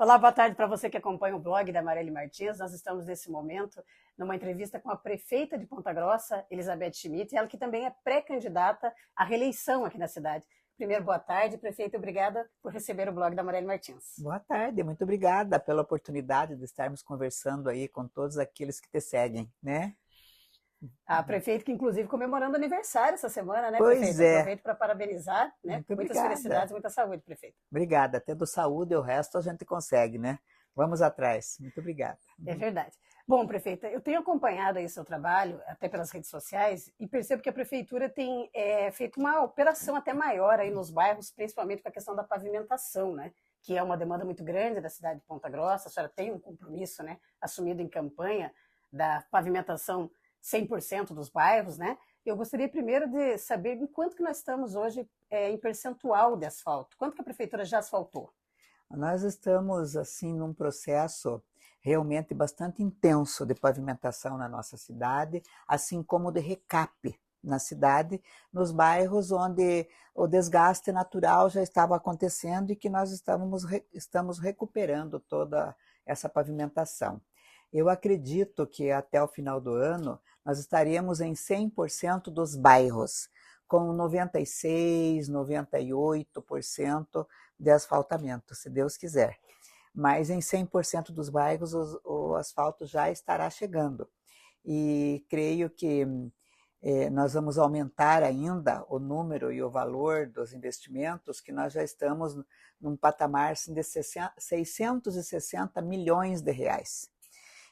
Olá, boa tarde para você que acompanha o blog da Marielle Martins. Nós estamos nesse momento numa entrevista com a prefeita de Ponta Grossa, Elizabeth Schmidt, ela que também é pré-candidata à reeleição aqui na cidade. Primeiro, boa tarde, prefeita, obrigada por receber o blog da Marielle Martins. Boa tarde, muito obrigada pela oportunidade de estarmos conversando aí com todos aqueles que te seguem, né? A prefeita que inclusive comemorando aniversário essa semana, né, Pois prefeita? é, Aproveito para parabenizar, né? muito Muitas obrigada. felicidades, muita saúde, prefeita. Obrigada, tendo saúde, o resto a gente consegue, né? Vamos atrás. Muito obrigada. É verdade. Bom, prefeita, eu tenho acompanhado aí seu trabalho, até pelas redes sociais, e percebo que a prefeitura tem feito uma operação até maior aí nos bairros, principalmente com a questão da pavimentação, né? Que é uma demanda muito grande da cidade de Ponta Grossa. A senhora tem um compromisso, né, assumido em campanha da pavimentação 100% dos bairros, né? Eu gostaria primeiro de saber em quanto que nós estamos hoje em percentual de asfalto. Quanto que a prefeitura já asfaltou? Nós estamos, assim, num processo realmente bastante intenso de pavimentação na nossa cidade, assim como de recape na cidade, nos bairros onde o desgaste natural já estava acontecendo e que nós estamos recuperando toda essa pavimentação. Eu acredito que até o final do ano nós estaremos em 100% dos bairros, com 96%, 98% de asfaltamento, se Deus quiser. Mas em 100% dos bairros o asfalto já estará chegando. E creio que nós vamos aumentar ainda o número e o valor dos investimentos, que nós já estamos num patamar assim, de 660 milhões de reais.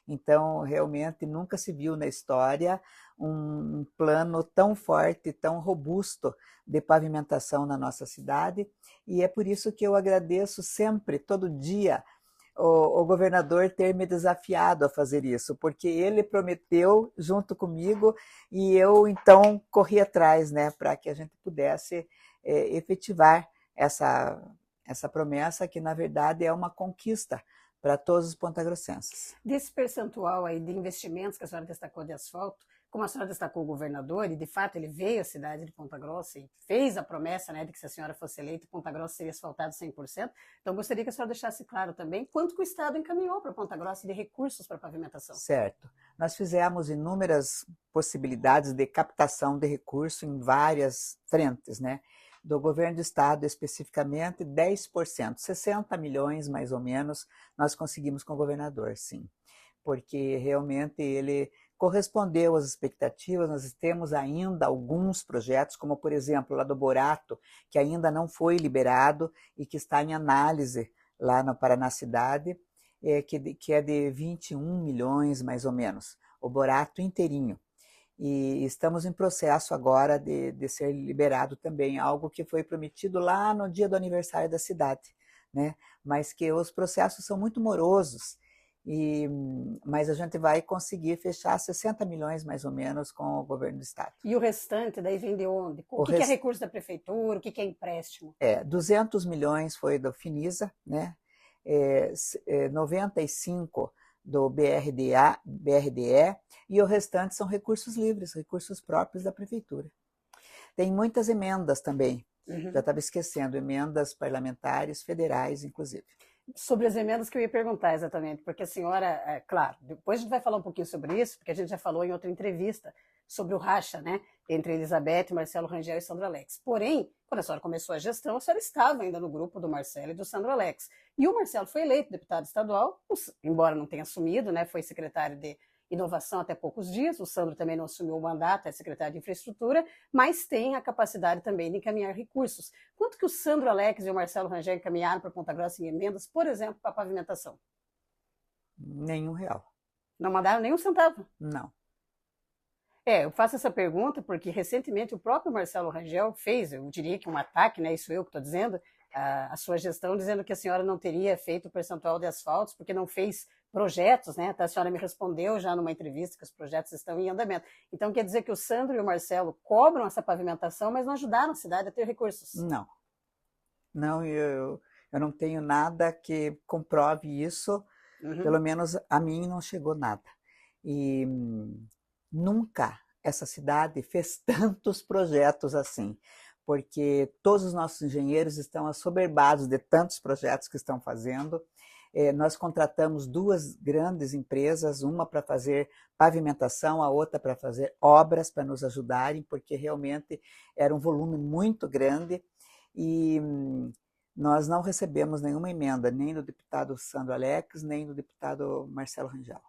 Então, realmente, nunca se viu na história um plano tão forte, tão robusto de pavimentação na nossa cidade, e é por isso que eu agradeço sempre, todo dia, o governador ter me desafiado a fazer isso, porque ele prometeu junto comigo e eu, então, corri atrás, né, para que a gente pudesse efetivar essa promessa, que, na verdade, é uma conquista para todos os pontagrossenses. Desse percentual aí de investimentos que a senhora destacou de asfalto, como a senhora destacou o governador, e de fato ele veio à cidade de Ponta Grossa e fez a promessa, né, de que se a senhora fosse eleita, Ponta Grossa seria asfaltado 100%, então gostaria que a senhora deixasse claro também quanto que o Estado encaminhou para Ponta Grossa de recursos para pavimentação. Certo. Nós fizemos inúmeras possibilidades de captação de recursos em várias frentes, né? Do governo do estado, especificamente, 10%, 60 milhões mais ou menos, nós conseguimos com o governador, sim. Porque realmente ele correspondeu às expectativas. Nós temos ainda alguns projetos, como por exemplo lá do Borato, que ainda não foi liberado e que está em análise lá no Paraná Cidade, que é de 21 milhões mais ou menos, o Borato inteirinho. E estamos em processo agora de ser liberado também, algo que foi prometido lá no dia do aniversário da cidade, né? Mas que os processos são muito morosos, mas a gente vai conseguir fechar 60 milhões mais ou menos com o governo do estado. E o restante daí vem de onde? O que é recurso da prefeitura, o que é empréstimo? 200 milhões foi do Finisa, né? 95 do BRDE, e o restante são recursos livres, recursos próprios da prefeitura. Tem muitas emendas também, já estava esquecendo, emendas parlamentares, federais, inclusive. Sobre as emendas que eu ia perguntar exatamente, porque a senhora, claro, depois a gente vai falar um pouquinho sobre isso, porque a gente já falou em outra entrevista sobre o racha, né, entre Elizabeth, Marcelo Rangel e Sandro Alex. Porém, quando a senhora começou a gestão, a senhora estava ainda no grupo do Marcelo e do Sandro Alex. E o Marcelo foi eleito deputado estadual, embora não tenha assumido, né, foi secretário de Inovação até poucos dias, o Sandro também não assumiu o mandato, é secretário de Infraestrutura, mas tem a capacidade também de encaminhar recursos. Quanto que o Sandro Alex e o Marcelo Rangel encaminharam para Ponta Grossa em emendas, por exemplo, para a pavimentação? Nenhum real. Não mandaram nenhum centavo? Não. Eu faço essa pergunta porque recentemente o próprio Marcelo Rangel fez, eu diria que um ataque, né, isso eu que estou dizendo, a sua gestão, dizendo que a senhora não teria feito o percentual de asfaltos porque não fez projetos, né? A senhora me respondeu já numa entrevista que os projetos estão em andamento. Então quer dizer que o Sandro e o Marcelo cobram essa pavimentação, mas não ajudaram a cidade a ter recursos? Não. Não, eu não tenho nada que comprove isso, pelo menos a mim não chegou nada. E nunca essa cidade fez tantos projetos assim, porque todos os nossos engenheiros estão assoberbados de tantos projetos que estão fazendo. Nós contratamos 2 grandes empresas, uma para fazer pavimentação, a outra para fazer obras, para nos ajudarem, porque realmente era um volume muito grande e nós não recebemos nenhuma emenda, nem do deputado Sandro Alex, nem do deputado Marcelo Rangel.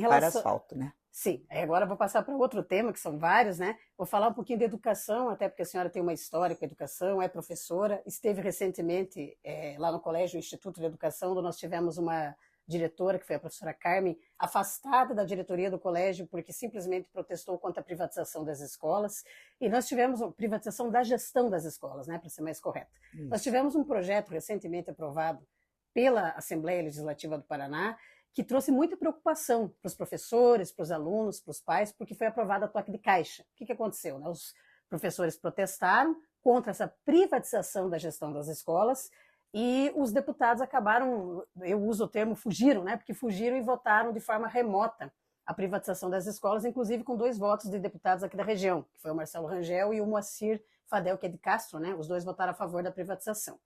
Para asfalto, né? Sim, agora eu vou passar para outro tema, que são vários, né? Vou falar um pouquinho de educação, até porque a senhora tem uma história com a educação, é professora, esteve recentemente lá no Colégio Instituto de Educação, onde nós tivemos uma diretora, que foi a professora Carmen, afastada da diretoria do colégio porque simplesmente protestou contra a privatização das escolas, e nós tivemos a privatização da gestão das escolas, né, para ser mais correto. Isso. Nós tivemos um projeto recentemente aprovado pela Assembleia Legislativa do Paraná, que trouxe muita preocupação para os professores, para os alunos, para os pais, porque foi aprovado a toque de caixa. O que aconteceu? Né? Os professores protestaram contra essa privatização da gestão das escolas e os deputados acabaram, eu uso o termo fugiram, né? Porque fugiram e votaram de forma remota a privatização das escolas, inclusive com 2 votos de deputados aqui da região, que foi o Marcelo Rangel e o Moacir Fadel, que é de Castro, né? Os 2 votaram a favor da privatização.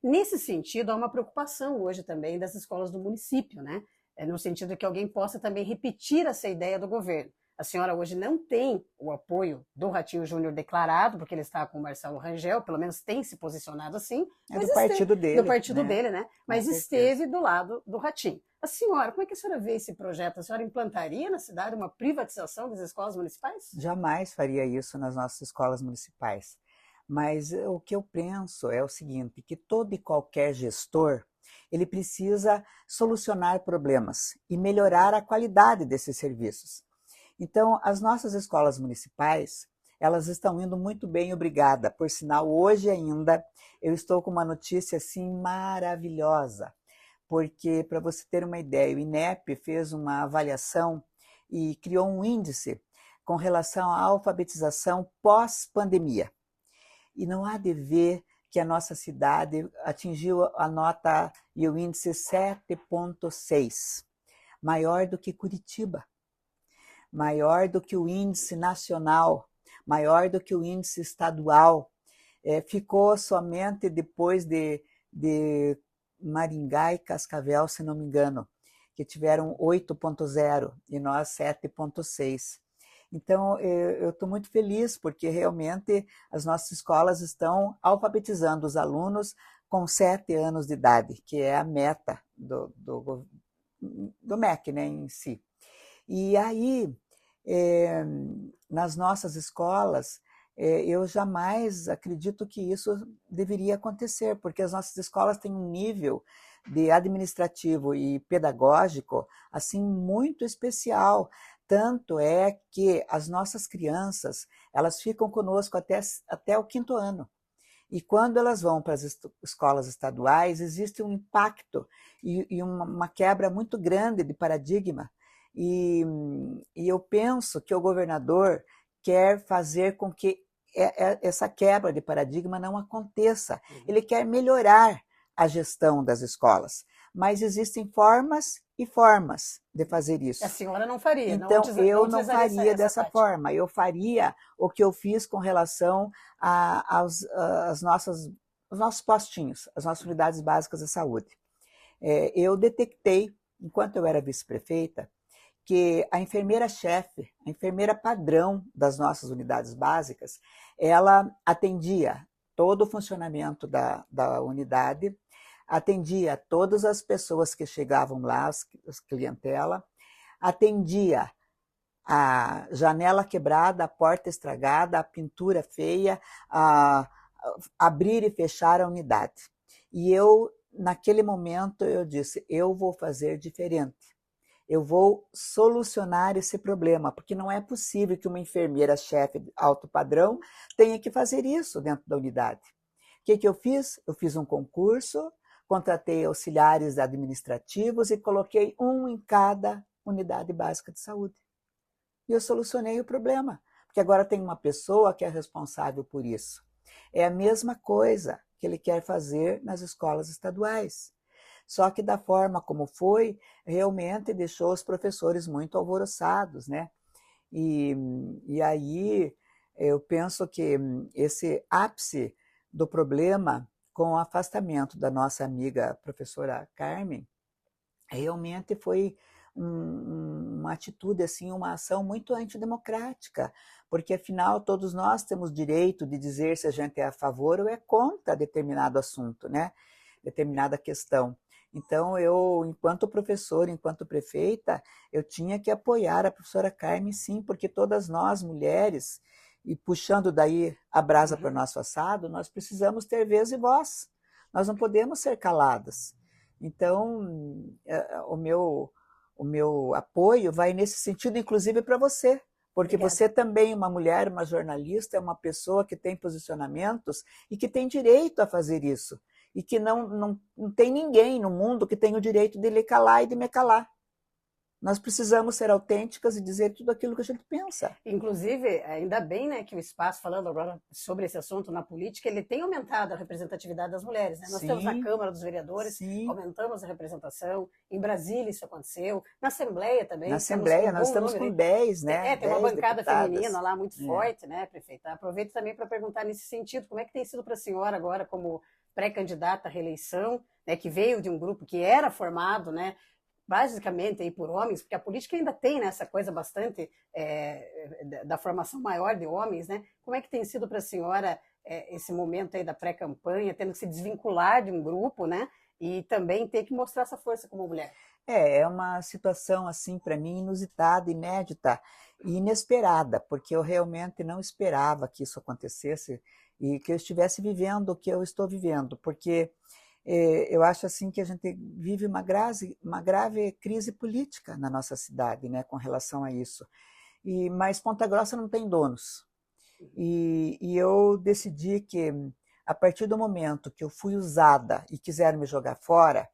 Nesse sentido, há uma preocupação hoje também das escolas do município, né? No sentido de que alguém possa também repetir essa ideia do governo. A senhora hoje não tem o apoio do Ratinho Júnior declarado, porque ele está com o Marcelo Rangel, pelo menos tem se posicionado assim. Mas do partido dele. Do partido dele, né? Mas esteve do lado do Ratinho. A senhora, como é que a senhora vê esse projeto? A senhora implantaria na cidade uma privatização das escolas municipais? Jamais faria isso nas nossas escolas municipais. Mas o que eu penso é o seguinte, que todo e qualquer gestor, ele precisa solucionar problemas e melhorar a qualidade desses serviços. Então, as nossas escolas municipais, elas estão indo muito bem, obrigada. Por sinal, hoje ainda, eu estou com uma notícia assim maravilhosa, porque, para você ter uma ideia, o INEP fez uma avaliação e criou um índice com relação à alfabetização pós-pandemia. E não há de ver que a nossa cidade atingiu a nota e o índice 7,6, maior do que Curitiba, maior do que o índice nacional, maior do que o índice estadual. Ficou somente depois de Maringá e Cascavel, se não me engano, que tiveram 8,0 e nós 7,6. Então, eu estou muito feliz, porque realmente as nossas escolas estão alfabetizando os alunos com 7 anos de idade, que é a meta do MEC, né, em si. E aí, nas nossas escolas, eu jamais acredito que isso deveria acontecer, porque as nossas escolas têm um nível de administrativo e pedagógico assim muito especial. Tanto é que as nossas crianças, elas ficam conosco até o 5º ano. E quando elas vão para as escolas estaduais, existe um impacto e uma quebra muito grande de paradigma. E eu penso que o governador quer fazer com que essa quebra de paradigma não aconteça. Ele quer melhorar a gestão das escolas. Mas existem formas e formas de fazer isso. A senhora não faria. Então, eu não faria dessa forma. Eu faria o que eu fiz com relação aos nossos postinhos, as nossas unidades básicas de saúde. Eu detectei, enquanto eu era vice-prefeita, que a enfermeira-chefe, a enfermeira padrão das nossas unidades básicas, ela atendia todo o funcionamento da unidade, atendia todas as pessoas que chegavam lá, as clientela, atendia a janela quebrada, a porta estragada, a pintura feia, a abrir e fechar a unidade. E eu, naquele momento, eu disse, eu vou fazer diferente. Eu vou solucionar esse problema, porque não é possível que uma enfermeira-chefe de alto padrão tenha que fazer isso dentro da unidade. O que eu fiz? Eu fiz um concurso, contratei auxiliares administrativos e coloquei um em cada unidade básica de saúde. E eu solucionei o problema, porque agora tem uma pessoa que é responsável por isso. É a mesma coisa que ele quer fazer nas escolas estaduais. Só que da forma como foi, realmente deixou os professores muito alvoroçados, né? E aí eu penso que esse ápice do problema com o afastamento da nossa amiga professora Carmen, realmente foi uma atitude, assim, uma ação muito antidemocrática, porque afinal todos nós temos direito de dizer se a gente é a favor ou é contra determinado assunto, né? Determinada questão. Então eu, enquanto professora, enquanto prefeita, eu tinha que apoiar a professora Carmen, sim, porque todas nós mulheres, e puxando daí a brasa para o nosso assado, nós precisamos ter vez e voz. Nós não podemos ser caladas. Então, o meu apoio vai nesse sentido, inclusive para você, porque Obrigada. você também é uma mulher, uma jornalista, é uma pessoa que tem posicionamentos e que tem direito a fazer isso. E que não tem ninguém no mundo que tenha o direito de lhe calar e de me calar. Nós precisamos ser autênticas e dizer tudo aquilo que a gente pensa. Inclusive, ainda bem, né, que o espaço, falando agora sobre esse assunto na política, ele tem aumentado a representatividade das mulheres. Né? Nós temos na Câmara dos Vereadores, aumentamos a representação, em Brasília isso aconteceu, na Assembleia também. Na Assembleia nós estamos com 10, né? Tem uma bancada deputadas feminina lá muito forte, né, prefeita? Aproveito também para perguntar nesse sentido, como é que tem sido para a senhora agora como pré-candidata à reeleição, né, que veio de um grupo que era formado, né, basicamente aí por homens, porque a política ainda tem, né, essa coisa bastante da formação maior de homens, né? Como é que tem sido para a senhora esse momento aí da pré-campanha, tendo que se desvincular de um grupo, né? E também ter que mostrar essa força como mulher? É uma situação, assim, para mim, inusitada, inédita e inesperada, porque eu realmente não esperava que isso acontecesse e que eu estivesse vivendo o que eu estou vivendo, porque eu acho assim que a gente vive uma grave crise política na nossa cidade, né, com relação a isso. Mas Ponta Grossa não tem donos. E eu decidi que, a partir do momento que eu fui usada e quiseram me jogar fora,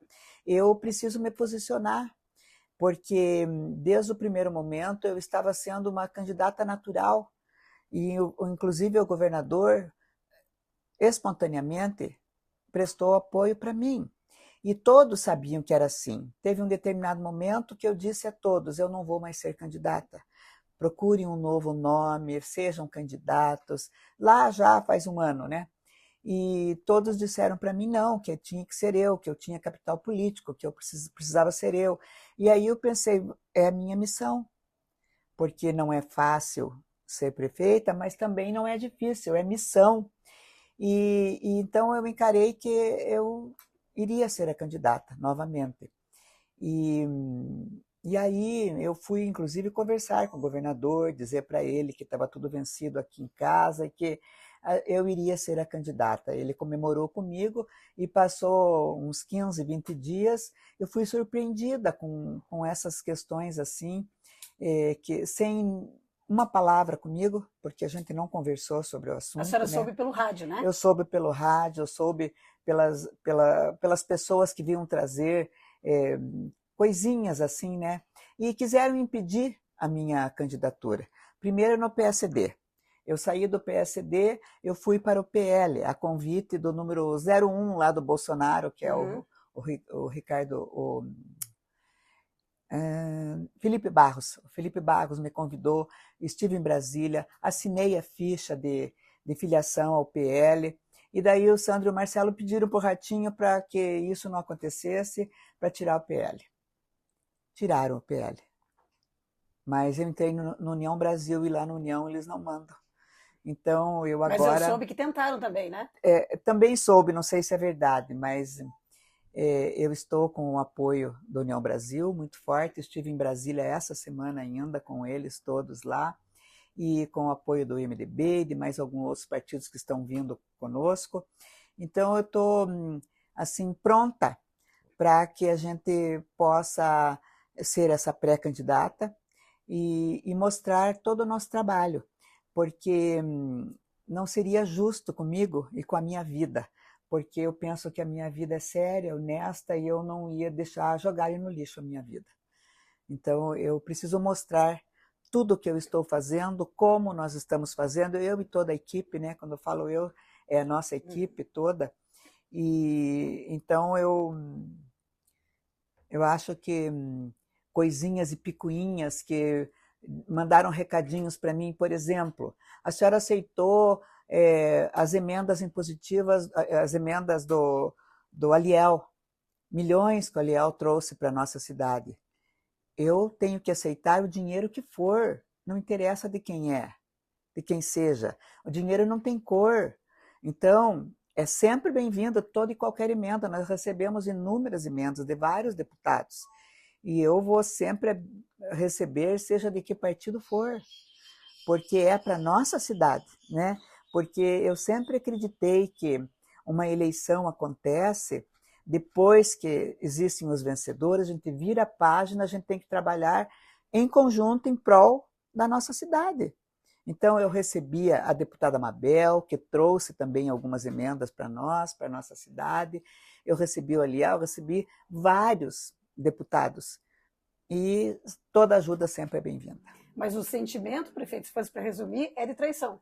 eu preciso me posicionar, porque desde o primeiro momento eu estava sendo uma candidata natural e, inclusive, o governador, espontaneamente, prestou apoio para mim. E todos sabiam que era assim. Teve um determinado momento que eu disse a todos, eu não vou mais ser candidata. Procurem um novo nome, sejam candidatos. Lá já faz um ano, né? E todos disseram para mim não, que tinha que ser eu, que eu tinha capital político, que eu precisava ser eu. E aí eu pensei, é a minha missão, porque não é fácil ser prefeita, mas também não é difícil, é missão. E então eu encarei que eu iria ser a candidata novamente. E aí eu fui, inclusive, conversar com o governador, dizer para ele que estava tudo vencido aqui em casa e que eu iria ser a candidata. Ele comemorou comigo e passou uns 15, 20 dias. Eu fui surpreendida com essas questões assim, que sem uma palavra comigo, porque a gente não conversou sobre o assunto. A senhora né? soube pelo rádio, né? Eu soube pelo rádio, eu soube pelas pessoas que vinham trazer coisinhas assim, né? E quiseram impedir a minha candidatura. Primeiro no PSD. Eu saí do PSD, eu fui para o PL, a convite do número 01 lá do Bolsonaro, que é o Ricardo... Felipe Barros. O Felipe Barros me convidou, estive em Brasília, assinei a ficha de filiação ao PL, e daí o Sandro e o Marcelo pediram para o Ratinho para que isso não acontecesse, para tirar o PL. Tiraram o PL. Mas eu entrei no União Brasil e lá no União eles não mandam. Então eu agora... Mas eu soube que tentaram também, né? Também soube, não sei se é verdade, mas... eu estou com o apoio da União Brasil muito forte, estive em Brasília essa semana ainda com eles todos lá, e com o apoio do MDB e de mais alguns outros partidos que estão vindo conosco. Então eu estou assim, pronta para que a gente possa ser essa pré-candidata e mostrar todo o nosso trabalho, porque não seria justo comigo e com a minha vida, porque eu penso que a minha vida é séria, honesta, e eu não ia deixar jogarem no lixo a minha vida. Então, eu preciso mostrar tudo o que eu estou fazendo, como nós estamos fazendo, eu e toda a equipe, né? Quando eu falo eu, é a nossa equipe toda. E então, eu acho que coisinhas e picuinhas que mandaram recadinhos para mim, por exemplo, a senhora aceitou as emendas impositivas, as emendas do Aliel, milhões que o Aliel trouxe para a nossa cidade. Eu tenho que aceitar o dinheiro que for, não interessa de quem é, de quem seja. O dinheiro não tem cor. Então, é sempre bem-vinda toda e qualquer emenda. Nós recebemos inúmeras emendas de vários deputados. E eu vou sempre receber, seja de que partido for, porque é para a nossa cidade, né? Porque eu sempre acreditei que uma eleição acontece depois que existem os vencedores, a gente vira a página, a gente tem que trabalhar em conjunto em prol da nossa cidade. Então, eu recebia a deputada Mabel, que trouxe também algumas emendas para nós, para a nossa cidade. Eu recebi o Aliel, eu recebi vários deputados. E toda ajuda sempre é bem-vinda. Mas o sentimento, prefeito, se fosse para resumir, é de traição.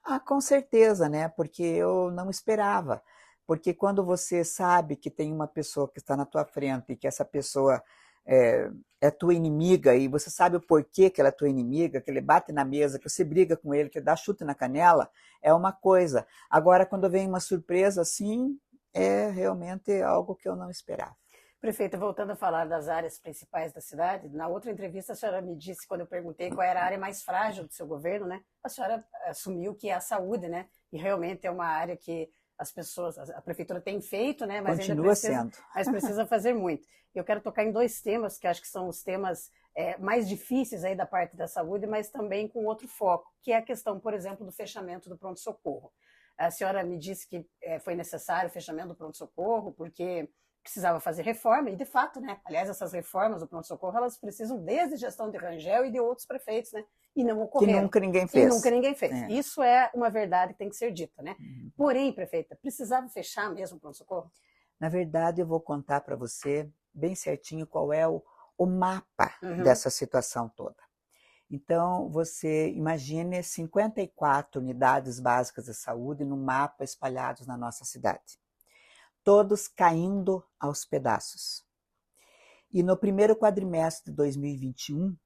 Ah, com certeza, né? Porque eu não esperava. Porque quando você sabe que tem uma pessoa que está na tua frente e que essa pessoa é tua inimiga e você sabe o porquê que ela é tua inimiga, que ele bate na mesa, que você briga com ele, que ele dá chute na canela, é uma coisa. Agora, quando vem uma surpresa assim, é realmente algo que eu não esperava. Prefeita, voltando a falar das áreas principais da cidade, na outra entrevista a senhora me disse, quando eu perguntei qual era a área mais frágil do seu governo, né? A senhora assumiu que é a saúde, né? E realmente é uma área que as pessoas, a prefeitura tem feito, né? Mas continua ainda sendo. Mas precisa fazer muito. Eu quero tocar em dois temas que acho que são os temas mais difíceis aí da parte da saúde, mas também com outro foco, que é a questão, por exemplo, do fechamento do pronto-socorro. A senhora me disse que foi necessário o fechamento do pronto-socorro, porque precisava fazer reforma, e de fato, né? Aliás, essas reformas do pronto-socorro, elas precisam desde gestão de Rangel e de outros prefeitos, né? E não ocorreram. Que nunca ninguém fez. E nunca ninguém fez. É. Isso é uma verdade que tem que ser dita, né? Porém, prefeita, precisava fechar mesmo o pronto-socorro? Na verdade, eu vou contar para você bem certinho qual é o mapa dessa situação toda. Então, você imagine 54 unidades básicas de saúde no mapa espalhados na nossa cidade. Todos caindo aos pedaços. E no primeiro quadrimestre de 2021,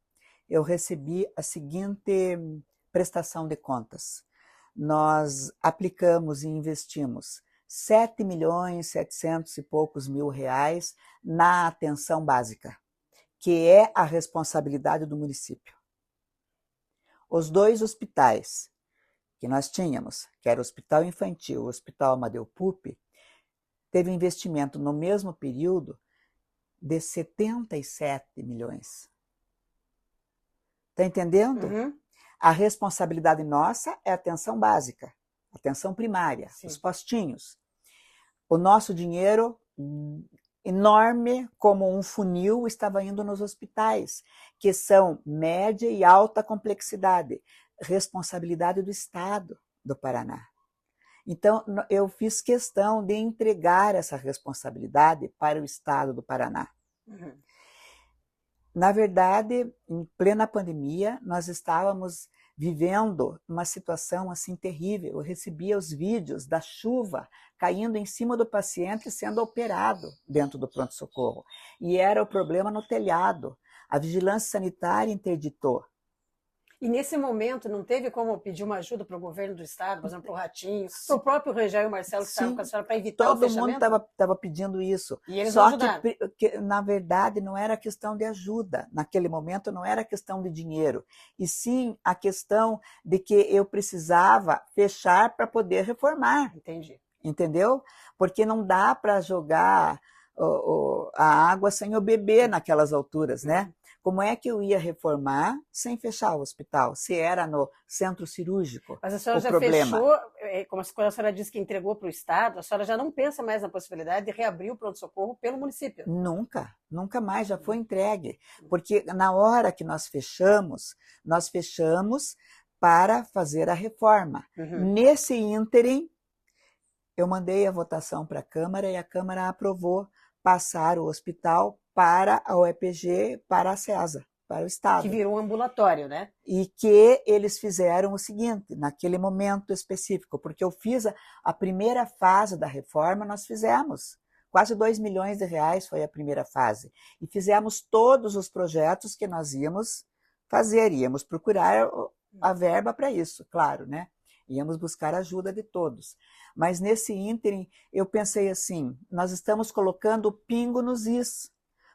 eu recebi a seguinte prestação de contas. Nós aplicamos e investimos 7.700 e poucos mil reais na atenção básica, que é a responsabilidade do município. Os dois hospitais que nós tínhamos, que era o Hospital Infantil e o Hospital Amadeu Pupi, teve investimento no mesmo período de 77 milhões. Está entendendo? A responsabilidade nossa é a atenção básica, atenção primária, sim, os postinhos. O nosso dinheiro, enorme como um funil, estava indo nos hospitais, que são média e alta complexidade, responsabilidade do Estado do Paraná. Então, eu fiz questão de entregar essa responsabilidade para o Estado do Paraná. Na verdade, em plena pandemia, nós estávamos vivendo uma situação assim terrível. Eu recebia os vídeos da chuva caindo em cima do paciente sendo operado dentro do pronto-socorro. E era o problema no telhado. A vigilância sanitária interditou. E nesse momento não teve como pedir uma ajuda para o governo do estado, por exemplo, para o Ratinho, para o próprio Rangel e o Marcelo que estavam com a senhora para evitar o fechamento? Todo mundo estava pedindo isso. E eles Só ajudaram. que, na verdade, não era questão de ajuda. Naquele momento, não era questão de dinheiro. E sim a questão de que eu precisava fechar para poder reformar. Entendi. Entendeu? Porque não dá para jogar a água sem o bebê naquelas alturas, né? Como é que eu ia reformar sem fechar o hospital, se era no centro cirúrgico? Mas a senhora já fechou, como quando a senhora disse que entregou para o Estado, a senhora já não pensa mais na possibilidade de reabrir o pronto-socorro pelo município? Nunca, nunca mais, já foi entregue. Porque na hora que nós fechamos para fazer a reforma. Nesse ínterim, eu mandei a votação para a Câmara e a Câmara aprovou passar o hospital para a UEPG, para a CESA, para o Estado. Que virou um ambulatório, né? E que eles fizeram o seguinte, naquele momento específico, porque eu fiz a primeira fase da reforma, nós fizemos. Quase 2 milhões de reais foi a primeira fase. E fizemos todos os projetos que nós íamos fazer, íamos procurar a verba para isso, claro, né? íamos buscar a ajuda de todos. Mas nesse ínterim, eu pensei assim, nós estamos colocando pingo nos is,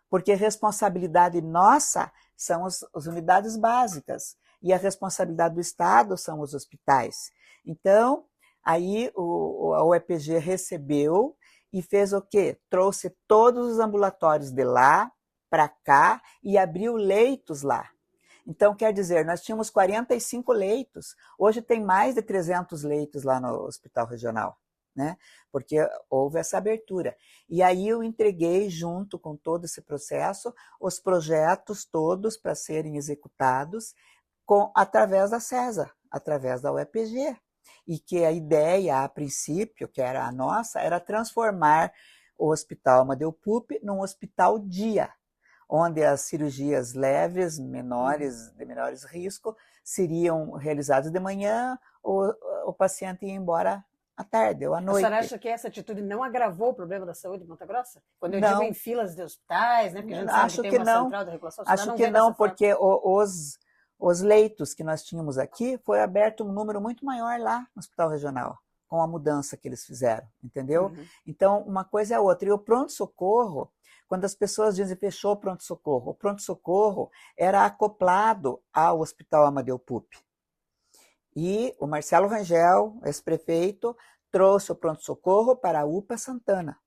porque a responsabilidade nossa são as unidades básicas, e a responsabilidade do Estado são os hospitais. Então, aí a UEPG recebeu e fez o quê? Trouxe todos os ambulatórios de lá para cá e abriu leitos lá. Então, quer dizer, nós tínhamos 45 leitos, hoje tem mais de 300 leitos lá no Hospital Regional, né? Porque houve essa abertura. E aí eu entreguei, junto com todo esse processo, os projetos todos para serem executados através da CESA, através da UEPG. E que a ideia, a princípio, que era a nossa, era transformar o Hospital Amadeu Pupi num hospital dia, onde as cirurgias leves, menores, de menores risco, seriam realizadas de manhã, o paciente ia embora à tarde ou à noite. A senhora acha que essa atitude não agravou o problema da saúde de Ponta Grossa? Quando eu não. digo em filas de hospitais, né? Porque a gente sabe acho que que tem uma não. central de regulação, Acho que não, porque os leitos que nós tínhamos aqui, foi aberto um número muito maior lá no Hospital Regional, com a mudança que eles fizeram, entendeu? Uhum. Então, uma coisa é outra. E o pronto-socorro, quando as pessoas dizem fechou o pronto-socorro era acoplado ao Hospital Amadeu Pupi. E o Marcelo Rangel, ex-prefeito, trouxe o pronto-socorro para a UPA Santana.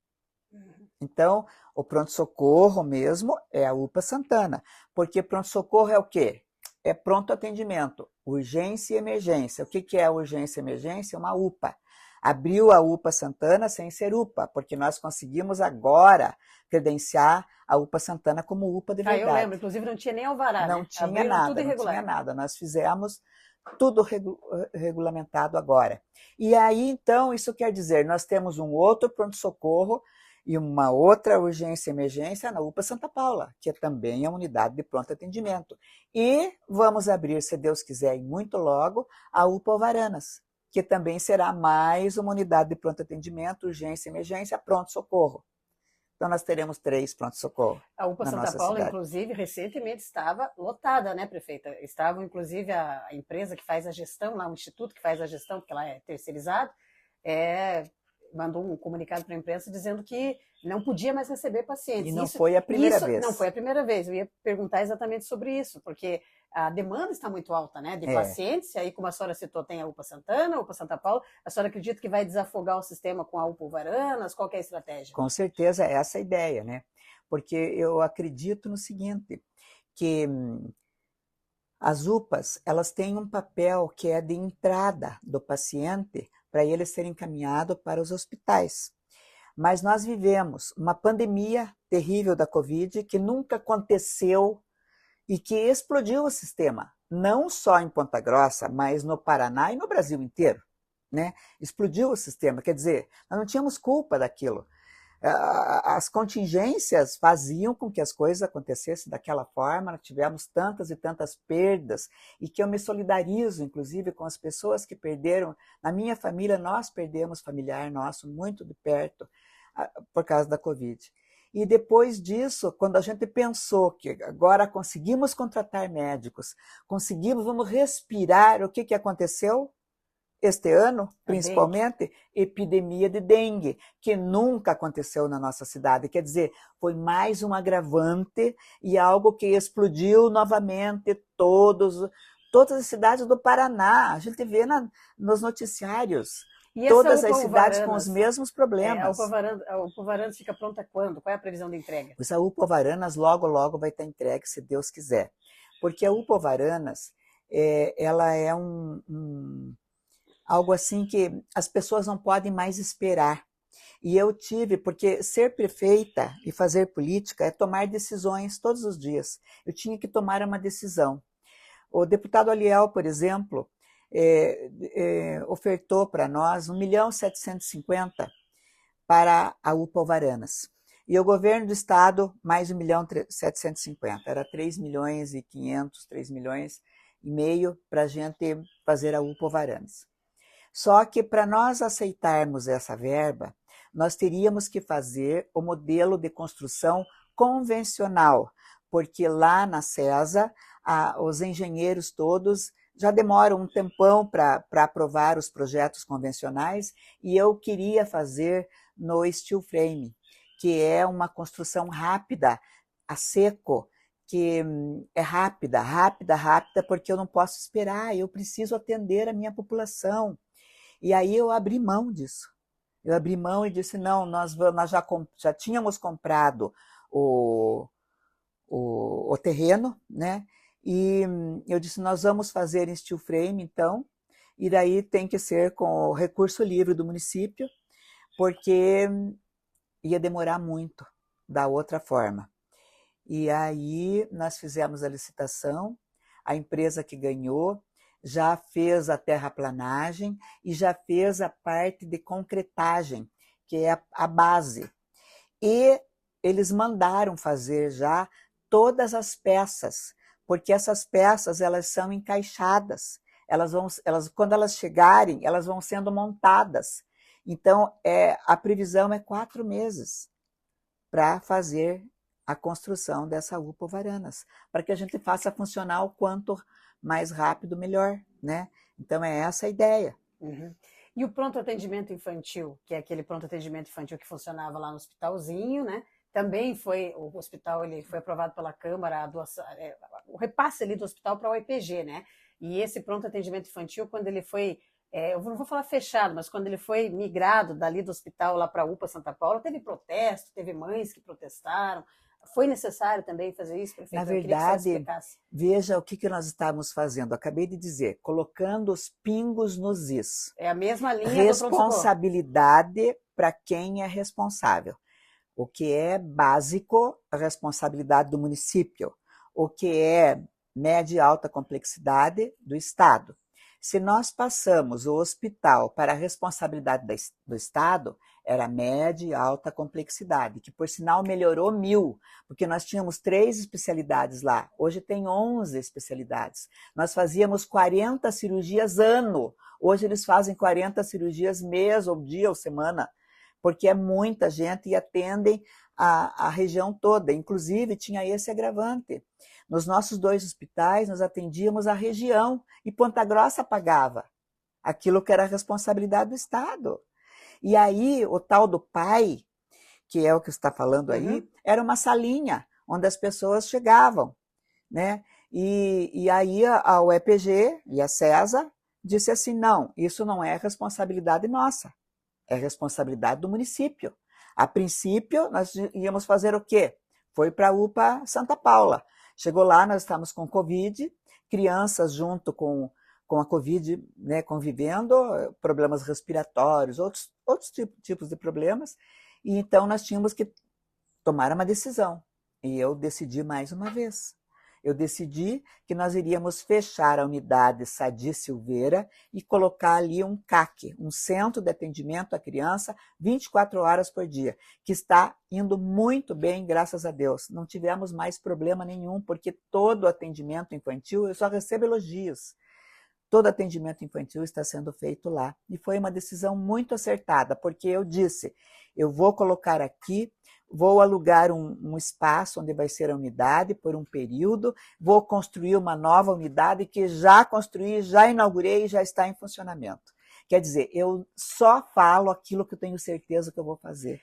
Então, o pronto-socorro mesmo é a UPA Santana, porque pronto-socorro é o quê? É pronto atendimento, urgência e emergência. O que é urgência e emergência? Uma UPA. Abriu a UPA Santana sem ser UPA, porque nós conseguimos agora credenciar a UPA Santana como UPA de verdade. Eu lembro, inclusive não tinha nem alvará, não né? tinha nada, não tinha nada. Nós fizemos tudo regulamentado agora. E aí, então, isso quer dizer, nós temos um outro pronto-socorro e uma outra urgência e emergência na UPA Santa Paula, que também é uma unidade de pronto atendimento. E vamos abrir, se Deus quiser, e muito logo, a UPA Alvaranas, que também será mais uma unidade de pronto atendimento, urgência e emergência, pronto-socorro. Então, nós teremos 3 pronto-socorro. A UPA Santa Paula, cidade. Inclusive, recentemente estava lotada, né, prefeita? Estava, inclusive, a empresa que faz a gestão, lá, o instituto que faz a gestão, porque lá é terceirizado, mandou um comunicado para a imprensa dizendo que não podia mais receber pacientes. E não foi a primeira vez. Não foi a primeira vez. Eu ia perguntar exatamente sobre isso, porque a demanda está muito alta, né, de pacientes. Aí, como a senhora citou, tem a UPA Santana, a UPA Santa Paula. A senhora acredita que vai desafogar o sistema com a UPA Alvaranas? Qual que é a estratégia? Com certeza, é essa a ideia, né? Porque eu acredito no seguinte, que as UPAs, elas têm um papel que é de entrada do paciente para ele ser encaminhado para os hospitais. Mas nós vivemos uma pandemia terrível da Covid que nunca aconteceu e que explodiu o sistema, não só em Ponta Grossa, mas no Paraná e no Brasil inteiro, né? Explodiu o sistema, quer dizer, nós não tínhamos culpa daquilo. As contingências faziam com que as coisas acontecessem daquela forma, nós tivemos tantas e tantas perdas, e que eu me solidarizo, inclusive, com as pessoas que perderam. Na minha família, nós perdemos familiar nosso muito de perto por causa da Covid. E depois disso, quando a gente pensou que agora conseguimos contratar médicos, vamos respirar, o que aconteceu? Este ano, principalmente, epidemia de dengue, que nunca aconteceu na nossa cidade. Quer dizer, foi mais um agravante e algo que explodiu novamente todas as cidades do Paraná. A gente vê nos noticiários. Todas as cidades com os mesmos problemas. A UPA Alvaranas fica pronta quando? Qual é a previsão de entrega? A UPA Alvaranas logo vai estar entregue, se Deus quiser. Porque a UPA Alvaranas, ela é algo assim que as pessoas não podem mais esperar. E eu porque ser prefeita e fazer política é tomar decisões todos os dias. Eu tinha que tomar uma decisão. O deputado Aliel, por exemplo, ofertou para nós 1.750.000 para a UPA Alvaranas. E o governo do estado, mais 1.750.000. Era 3.500.000, 3,5 milhões para a gente fazer a UPA Alvaranas. Só que para nós aceitarmos essa verba, nós teríamos que fazer o modelo de construção convencional, porque lá na CESA, os engenheiros todos já demora um tempão para aprovar os projetos convencionais, e eu queria fazer no steel frame, que é uma construção rápida, a seco, que é rápida, porque eu não posso esperar, eu preciso atender a minha população. E aí eu abri mão disso. Eu abri mão e disse, não, nós já tínhamos comprado o terreno, né? E eu disse, nós vamos fazer em steel frame, então, e daí tem que ser com o recurso livre do município, porque ia demorar muito da outra forma. E aí nós fizemos a licitação, a empresa que ganhou já fez a terraplanagem e já fez a parte de concretagem, que é a base. E eles mandaram fazer já todas as peças, porque essas peças elas são encaixadas. Quando elas chegarem, elas vão sendo montadas. Então, a previsão é 4 meses para fazer a construção dessa UPA Varanas, para que a gente faça funcionar o quanto mais rápido, melhor, né? Então, é essa a ideia. Uhum. E o pronto atendimento infantil, que é aquele pronto atendimento infantil que funcionava lá no hospitalzinho, né? Também o hospital ele foi aprovado pela Câmara, o repasse ali do hospital para o EPG, né? E esse pronto atendimento infantil, quando ele foi, eu não vou falar fechado, mas quando ele foi migrado dali do hospital lá para a UPA Santa Paula, teve protesto, teve mães que protestaram. Foi necessário também fazer isso, prefeito? Na verdade, veja o que nós estávamos fazendo. Acabei de dizer, colocando os pingos nos is. É a mesma linha responsabilidade para quem é responsável. O que é básico, a responsabilidade do município. O que é média e alta complexidade, do Estado. Se nós passamos o hospital para a responsabilidade do Estado, era média e alta complexidade, que por sinal melhorou 1000, porque nós tínhamos 3 especialidades lá, hoje tem 11 especialidades. Nós fazíamos 40 cirurgias ano, hoje eles fazem 40 cirurgias mês, ou dia, ou semana, porque é muita gente e atendem a região toda, inclusive tinha esse agravante. Nos nossos 2 hospitais, nós atendíamos a região e Ponta Grossa pagava aquilo que era a responsabilidade do Estado. E aí, o tal do PAI, que é o que você está falando aí, era uma salinha onde as pessoas chegavam, né? E aí a UEPG e a CESA disse assim, não, isso não é responsabilidade nossa, é responsabilidade do município. A princípio, nós íamos fazer o quê? Foi para a UPA Santa Paula. Chegou lá, nós estávamos com Covid, crianças junto com a Covid, né, convivendo, problemas respiratórios, outros tipos de problemas, e então nós tínhamos que tomar uma decisão. E eu decidi mais uma vez. Eu decidi que nós iríamos fechar a unidade Sadi Silveira e colocar ali um CAC, um Centro de Atendimento à Criança, 24 horas por dia, que está indo muito bem, graças a Deus. Não tivemos mais problema nenhum, porque todo atendimento infantil, eu só recebo elogios. Todo atendimento infantil está sendo feito lá. E foi uma decisão muito acertada, porque eu disse, eu vou colocar aqui, vou alugar um espaço onde vai ser a unidade por um período, vou construir uma nova unidade que já construí, já inaugurei e já está em funcionamento. Quer dizer, eu só falo aquilo que eu tenho certeza que eu vou fazer.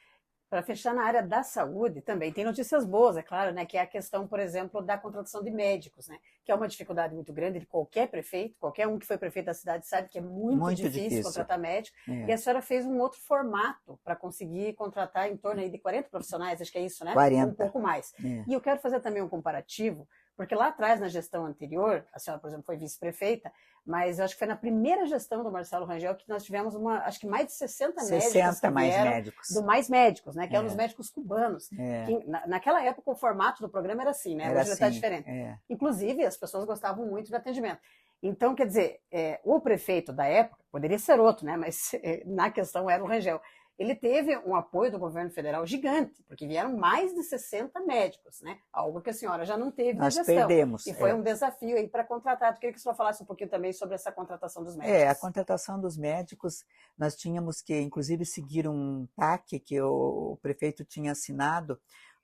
Para fechar na área da saúde, também tem notícias boas, é claro, né? Que é a questão, por exemplo, da contratação de médicos, né? Que é uma dificuldade muito grande de qualquer prefeito, qualquer um que foi prefeito da cidade sabe que é muito difícil contratar médico. E a senhora fez um outro formato para conseguir contratar em torno aí de 40 profissionais, acho que é isso, né? 40. Um pouco mais. E eu quero fazer também um comparativo, porque lá atrás, na gestão anterior, a senhora, por exemplo, foi vice-prefeita, mas eu acho que foi na primeira gestão do Marcelo Rangel que nós tivemos acho que mais de 60 médicos que vieram do Mais Médicos, né? Que eram os médicos cubanos. Que, naquela época, o formato do programa era assim, né? Hoje está diferente. Inclusive, as pessoas gostavam muito do atendimento. Então, quer dizer, o prefeito da época, poderia ser outro, né? Mas na questão era o Rangel. Ele teve um apoio do governo federal gigante, porque vieram mais de 60 médicos, né? Algo que a senhora já não teve na gestão. Nós perdemos. E foi um desafio aí para contratar. Eu queria que a senhora falasse um pouquinho também sobre essa contratação dos médicos. A contratação dos médicos, nós tínhamos que, inclusive, seguir um PAC que o prefeito tinha assinado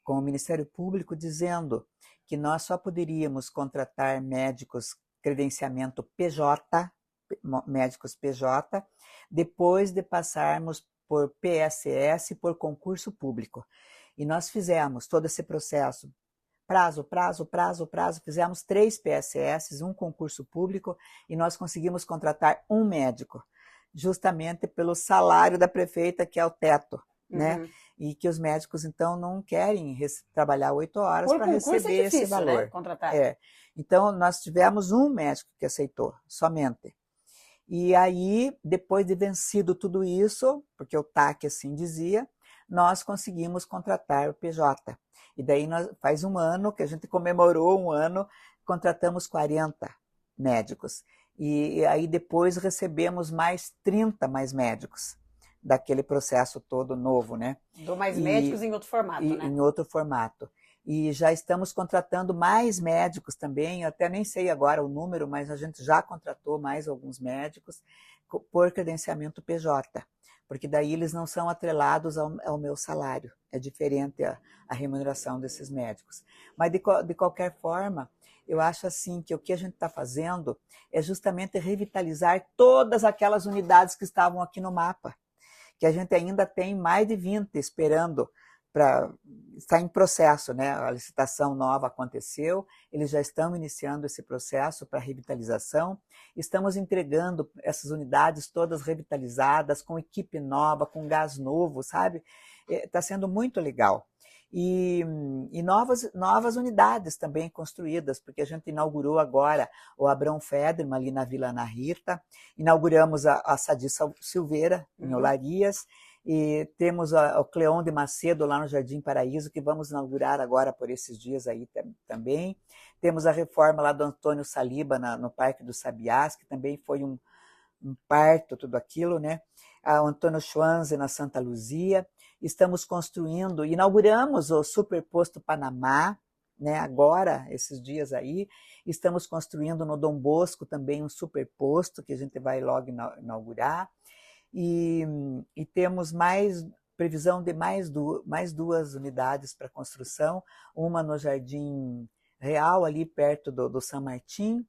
com o Ministério Público, dizendo que nós só poderíamos contratar médicos credenciamento PJ, médicos PJ, depois de passarmos por PSS, por concurso público. E nós fizemos todo esse processo, prazo, fizemos 3 PSS, um concurso público, e nós conseguimos contratar um médico, justamente pelo salário da prefeita, que é o teto, né? E que os médicos, então, não querem trabalhar 8 horas para receber esse valor. Né? Contratar. Então, nós tivemos um médico que aceitou, somente. E aí, depois de vencido tudo isso, porque o TAC assim dizia, nós conseguimos contratar o PJ. E daí, faz um ano que a gente comemorou um ano, contratamos 40 médicos. E aí depois recebemos mais 30 mais médicos daquele processo todo novo, né? Do mais médicos em outro formato, né? Em outro formato. E já estamos contratando mais médicos também, eu até nem sei agora o número, mas a gente já contratou mais alguns médicos por credenciamento PJ, porque daí eles não são atrelados ao meu salário, é diferente a remuneração desses médicos. Mas de qualquer forma, eu acho assim que o que a gente está fazendo é justamente revitalizar todas aquelas unidades que estavam aqui no mapa, que a gente ainda tem mais de 20 esperando está em processo, né? A licitação nova aconteceu, eles já estão iniciando esse processo para revitalização, estamos entregando essas unidades todas revitalizadas, com equipe nova, com gás novo, sabe? Está sendo muito legal. E novas unidades também construídas, porque a gente inaugurou agora o Abrão Federman ali na Vila Ana Rita, inauguramos a Sadi Silveira, em Olarias, e temos o Cleon de Macedo lá no Jardim Paraíso, que vamos inaugurar agora por esses dias aí também. Temos a reforma lá do Antônio Saliba no Parque dos Sabiás, que também foi um parto, tudo aquilo, né? O Antônio Schwanze na Santa Luzia. Estamos construindo, inauguramos o Superposto Panamá, né? Agora, esses dias aí. Estamos construindo no Dom Bosco também um superposto, que a gente vai logo inaugurar. E temos previsão de mais 2 unidades para construção, uma no Jardim Real, ali perto do São Martim,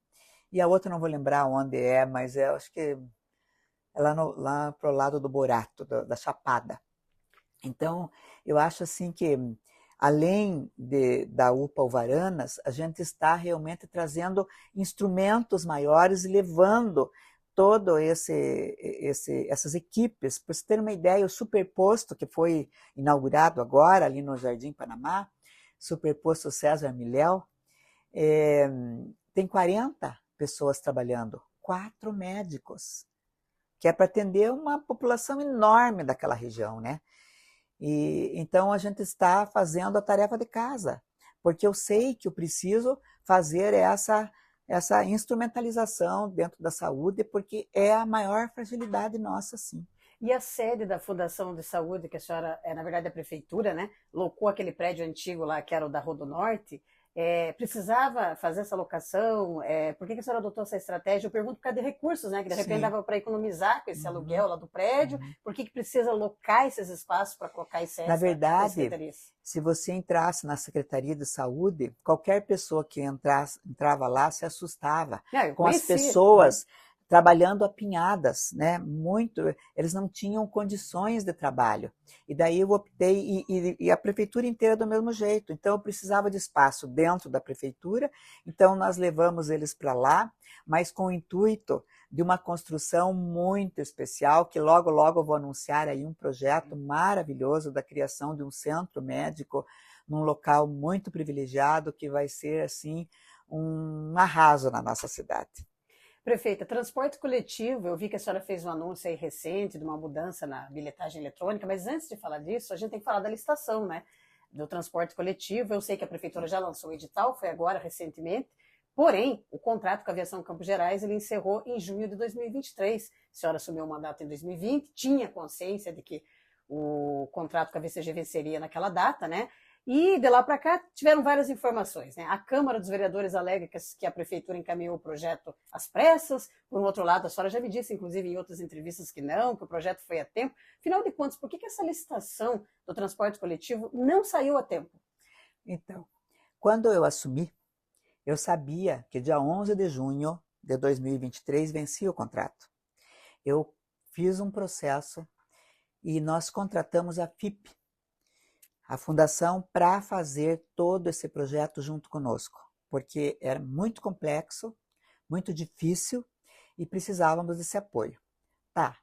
e a outra não vou lembrar onde é, mas acho que é lá para o lado do Borato, da Chapada. Então, eu acho assim que, além da UPA Alvaranas, a gente está realmente trazendo instrumentos maiores e levando todo essas equipes. Para você ter uma ideia, o Superposto, que foi inaugurado agora ali no Jardim Panamá, Superposto César Milhel, tem 40 pessoas trabalhando, 4 médicos, que é para atender uma população enorme daquela região, né? E então a gente está fazendo a tarefa de casa, porque eu sei que eu preciso fazer essa instrumentalização dentro da saúde, porque é a maior fragilidade nossa, sim. E a sede da Fundação de Saúde, que a senhora, na verdade, a prefeitura, né, locou aquele prédio antigo lá, que era o da Rodo Norte, precisava fazer essa locação? Por que a senhora adotou essa estratégia? Eu pergunto por causa de recursos, né? Que de repente dava para economizar com esse aluguel lá do prédio. Por que precisa locar esses espaços para colocar essa? Na verdade, se você entrasse na Secretaria de Saúde, qualquer pessoa que entrava lá se assustava com as pessoas trabalhando apinhadas, né? Eles não tinham condições de trabalho. E daí eu optei, e a prefeitura inteira do mesmo jeito. Então eu precisava de espaço dentro da prefeitura, então nós levamos eles para lá, mas com o intuito de uma construção muito especial, que logo eu vou anunciar aí um projeto maravilhoso da criação de um centro médico num local muito privilegiado, que vai ser assim um arraso na nossa cidade. Prefeita, transporte coletivo, eu vi que a senhora fez um anúncio aí recente de uma mudança na bilhetagem eletrônica, mas antes de falar disso, a gente tem que falar da licitação, né, do transporte coletivo. Eu sei que a prefeitura já lançou o edital, foi agora, recentemente, porém, o contrato com a Aviação Campos Gerais, ele encerrou em junho de 2023. A senhora assumiu o mandato em 2020, tinha consciência de que o contrato com a VCG venceria naquela data, né? E de lá para cá tiveram várias informações, né? A Câmara dos Vereadores alega que a Prefeitura encaminhou o projeto às pressas. Por um outro lado, a senhora já me disse, inclusive em outras entrevistas, que o projeto foi a tempo. Afinal de contas, por que essa licitação do transporte coletivo não saiu a tempo? Então, quando eu assumi, eu sabia que dia 11 de junho de 2023 vencia o contrato. Eu fiz um processo e nós contratamos a FIP, a fundação, para fazer todo esse projeto junto conosco, porque era muito complexo, muito difícil e precisávamos desse apoio. Tá.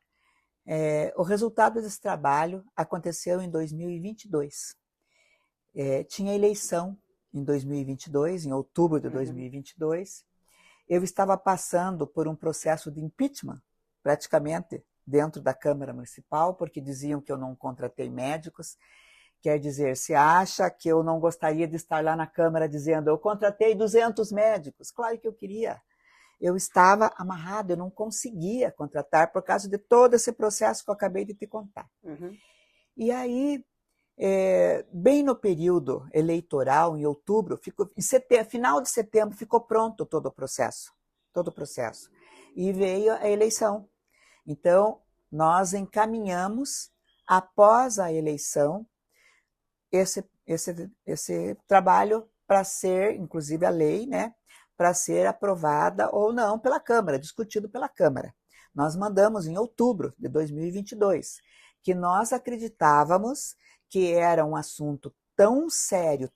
O resultado desse trabalho aconteceu em 2022. Tinha eleição em 2022, em outubro de 2022. Eu estava passando por um processo de impeachment, praticamente, dentro da Câmara Municipal, porque diziam que eu não contratei médicos. Quer dizer, se acha que eu não gostaria de estar lá na Câmara dizendo eu contratei 200 médicos? Claro que eu queria. Eu estava amarrado, eu não conseguia contratar por causa de todo esse processo que eu acabei de te contar. E aí, bem no período eleitoral, em outubro, final de setembro, ficou pronto todo o processo. E veio a eleição. Então, nós encaminhamos, após a eleição, esse trabalho para ser, inclusive a lei, né, para ser aprovada ou não pela Câmara, discutido pela Câmara. Nós mandamos em outubro de 2022, que nós acreditávamos que era um assunto tão sério,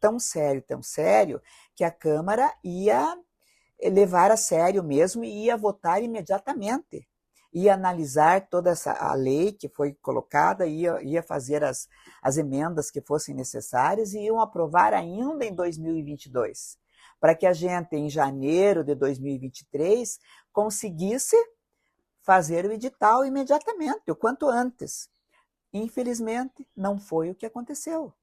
que a Câmara ia levar a sério mesmo e ia votar imediatamente. Ia analisar toda a lei que foi colocada, ia fazer as emendas que fossem necessárias e iam aprovar ainda em 2022, para que a gente, em janeiro de 2023, conseguisse fazer o edital imediatamente, o quanto antes. Infelizmente, não foi o que aconteceu.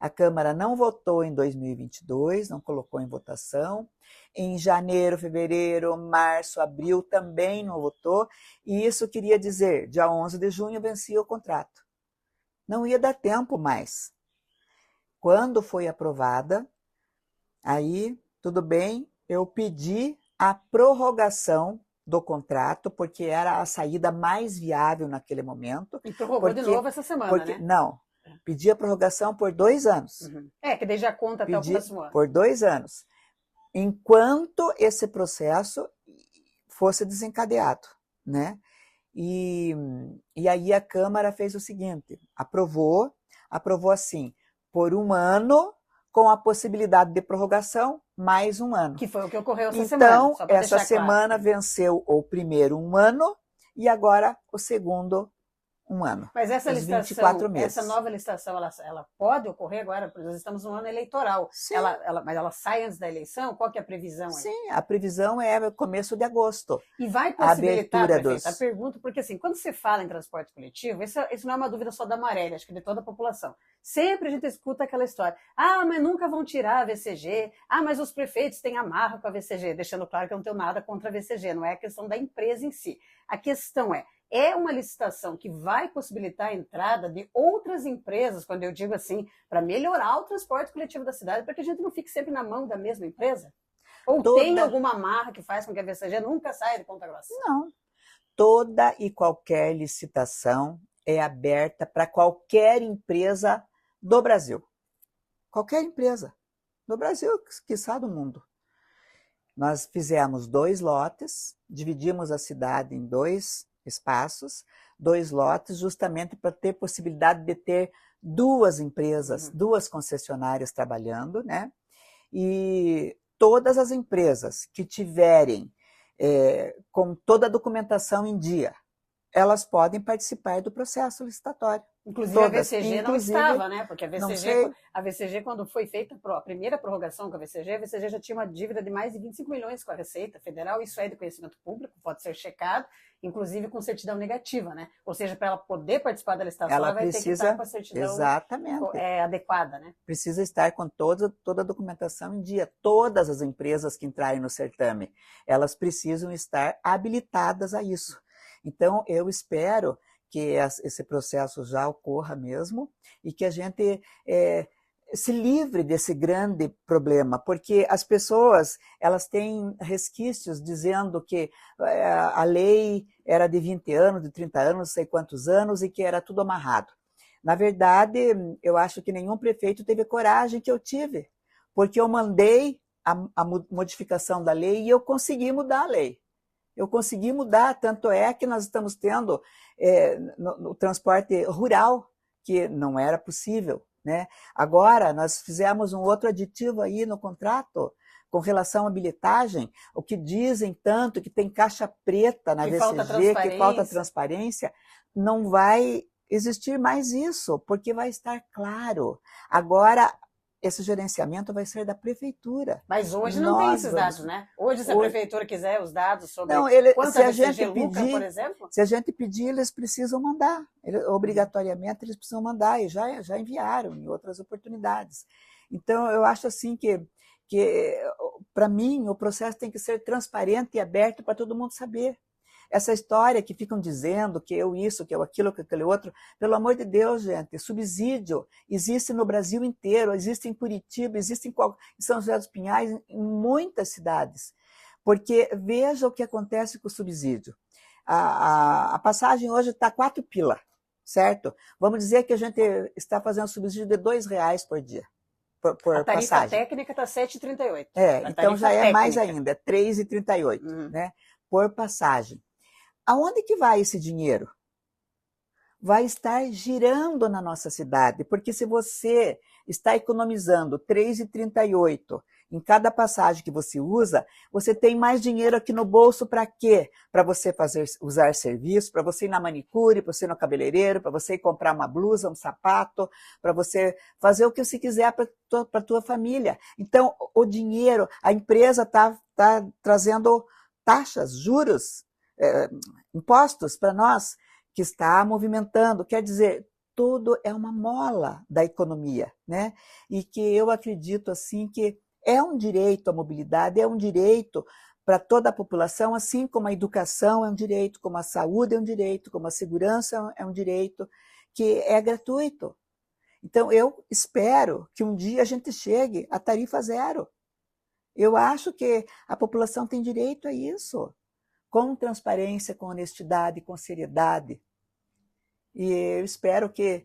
A Câmara não votou em 2022, não colocou em votação. Em janeiro, fevereiro, março, abril também não votou. E isso queria dizer, dia 11 de junho vencia o contrato. Não ia dar tempo mais. Quando foi aprovada, aí, tudo bem, eu pedi a prorrogação do contrato, porque era a saída mais viável naquele momento. E prorrogou de novo essa semana, né? Não. Pedi a prorrogação por 2 anos. Que daí já conta até o próximo ano. Por 2 anos. Enquanto esse processo fosse desencadeado, né? E aí a Câmara fez o seguinte, aprovou assim, por 1 ano, com a possibilidade de prorrogação, mais 1 ano. Que foi o que ocorreu essa semana. Então, essa semana venceu o primeiro 1 ano e agora o segundo 1 ano. Mas essa licitação, 24 meses. essa nova licitação, ela pode ocorrer agora? Porque nós estamos no ano eleitoral. Sim. Mas ela sai antes da eleição? Qual que é a previsão aí? Sim, a previsão é começo de agosto. E vai possibilitar, prefeito, a pergunta, porque assim, quando se fala em transporte coletivo, isso não é uma dúvida só da Amarelli, acho que de toda a população. Sempre a gente escuta aquela história, mas nunca vão tirar a VCG, mas os prefeitos têm amarra com a VCG, deixando claro que eu não tenho nada contra a VCG, não é a questão da empresa em si. A questão é uma licitação que vai possibilitar a entrada de outras empresas, quando eu digo assim, para melhorar o transporte coletivo da cidade, para que a gente não fique sempre na mão da mesma empresa? Ou tem alguma amarra que faz com que a VCG nunca saia de Ponta Grossa? Não. Toda e qualquer licitação é aberta para qualquer empresa do Brasil. Qualquer empresa do Brasil, quiçá do mundo. Nós fizemos 2 lotes, dividimos a cidade em 2 espaços, 2 lotes, justamente para ter possibilidade de ter 2 empresas, 2 concessionárias trabalhando, né? E todas as empresas que tiverem com toda a documentação em dia, elas podem participar do processo licitatório. Inclusive todas. A VCG não estava, né? Porque a VCG, quando foi feita a primeira prorrogação com a VCG já tinha uma dívida de mais de 25 milhões com a Receita Federal, isso é de conhecimento público, pode ser checado, inclusive com certidão negativa, né? Ou seja, para ela poder participar da licitação, ela vai ter que estar com a certidão adequada, né? Precisa estar com toda a documentação em dia. Todas as empresas que entrarem no certame, elas precisam estar habilitadas a isso. Então, eu espero que esse processo já ocorra mesmo e que a gente se livre desse grande problema, porque as pessoas elas têm resquícios dizendo que a lei era de 20 anos, de 30 anos, não sei quantos anos, e que era tudo amarrado. Na verdade, eu acho que nenhum prefeito teve a coragem que eu tive, porque eu mandei a modificação da lei e eu consegui mudar a lei. Eu consegui mudar, tanto é que nós estamos tendo no transporte rural, que não era possível, né? Agora, nós fizemos um outro aditivo aí no contrato, com relação à bilhetagem, o que dizem tanto que tem caixa preta na VCG, que falta transparência, não vai existir mais isso, porque vai estar claro. Agora, esse gerenciamento vai ser da prefeitura. Mas hoje não tem esses dados, né? Hoje, se a prefeitura quiser os dados sobre quanto a VCG lucra, por exemplo... Se a gente pedir, eles precisam mandar. Obrigatoriamente, eles precisam mandar, e já enviaram em outras oportunidades. Então, eu acho assim que para mim, o processo tem que ser transparente e aberto para todo mundo saber. Essa história que ficam dizendo que eu isso, que eu aquilo, que aquele outro, pelo amor de Deus, gente, subsídio existe no Brasil inteiro, existe em Curitiba, existe em São José dos Pinhais, em muitas cidades. Porque veja o que acontece com o subsídio. A passagem hoje está 4 pila, certo? Vamos dizer que a gente está fazendo subsídio de R$2 por dia. A tarifa passagem. Técnica está 7,38. Então já é mais ainda, é 3,38, né? Por passagem. Aonde que vai esse dinheiro? Vai estar girando na nossa cidade, porque se você está economizando 3,38 em cada passagem que você usa, você tem mais dinheiro aqui no bolso para quê? Para você usar serviço, para você ir na manicure, para você ir no cabeleireiro, para você ir comprar uma blusa, um sapato, para você fazer o que você quiser para a tua família. Então, o dinheiro, a empresa está trazendo taxas, juros, impostos para nós, que está movimentando, quer dizer, tudo é uma mola da economia, né? E que eu acredito assim que é um direito à mobilidade, é um direito para toda a população, assim como a educação é um direito, como a saúde é um direito, como a segurança é um direito, que é gratuito. Então, eu espero que um dia a gente chegue a tarifa zero. Eu acho que a população tem direito a isso, com transparência, com honestidade, com seriedade. E eu espero que,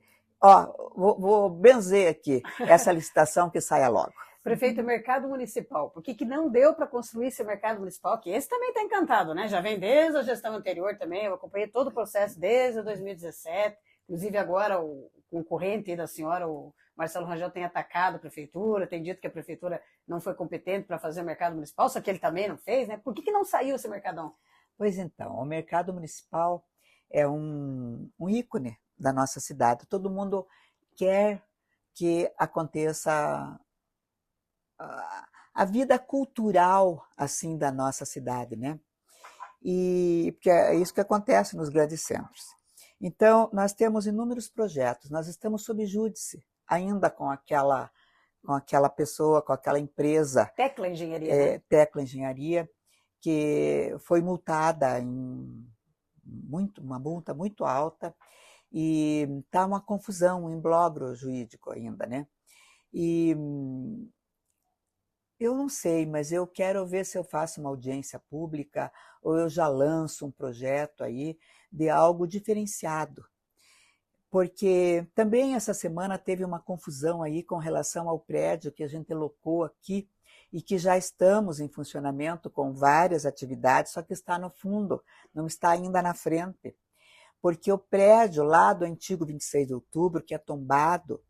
vou benzer aqui essa licitação que saia logo. Prefeito, mercado municipal, por que não deu para construir esse mercado municipal? Que esse também está encantado, né? Já vem desde a gestão anterior também, eu acompanhei todo o processo desde 2017, inclusive agora o concorrente da senhora, o Marcelo Rangel, tem atacado a prefeitura, tem dito que a prefeitura não foi competente para fazer o mercado municipal, só que ele também não fez, né? Por que não saiu esse mercadão? Pois então, o mercado municipal é um ícone da nossa cidade. Todo mundo quer que aconteça a vida cultural assim da nossa cidade, né? E porque é isso que acontece nos grandes centros. Então, nós temos inúmeros projetos, nós estamos sob júdice ainda com aquela pessoa, com aquela empresa. Tecla Engenharia. Né? Tecla Engenharia, que foi multada uma multa muito alta, e está uma confusão, um imbróglio jurídico ainda, né? E eu não sei, mas eu quero ver se eu faço uma audiência pública ou eu já lanço um projeto aí de algo diferenciado. Porque também essa semana teve uma confusão aí com relação ao prédio que a gente locou aqui e que já estamos em funcionamento com várias atividades, só que está no fundo, não está ainda na frente. Porque o prédio lá do antigo 26 de outubro, que é tombado,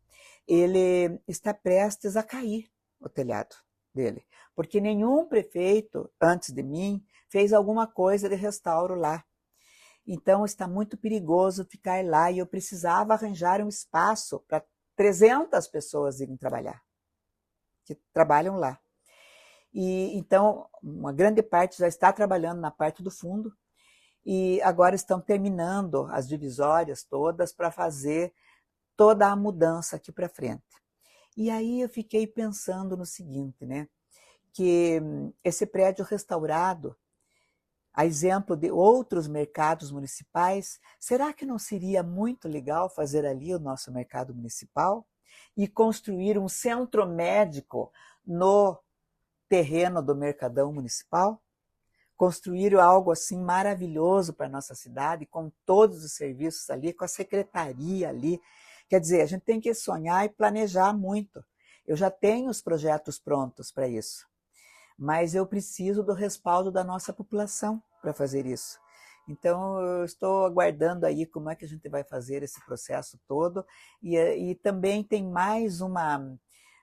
ele está prestes a cair, o telhado dele. Porque nenhum prefeito, antes de mim, fez alguma coisa de restauro lá. Então está muito perigoso ficar lá e eu precisava arranjar um espaço para 300 pessoas irem trabalhar, que trabalham lá. E então uma grande parte já está trabalhando na parte do fundo e agora estão terminando as divisórias todas para fazer toda a mudança aqui para frente. E aí eu fiquei pensando no seguinte, né? Que esse prédio restaurado, a exemplo de outros mercados municipais, será que não seria muito legal fazer ali o nosso mercado municipal e construir um centro médico no terreno do Mercadão Municipal? Construir algo assim maravilhoso para a nossa cidade, com todos os serviços ali, com a secretaria ali. Quer dizer, a gente tem que sonhar e planejar muito. Eu já tenho os projetos prontos para isso. mas eu preciso do respaldo da nossa população para fazer isso. Então, eu estou aguardando aí como é que a gente vai fazer esse processo todo, e também tem mais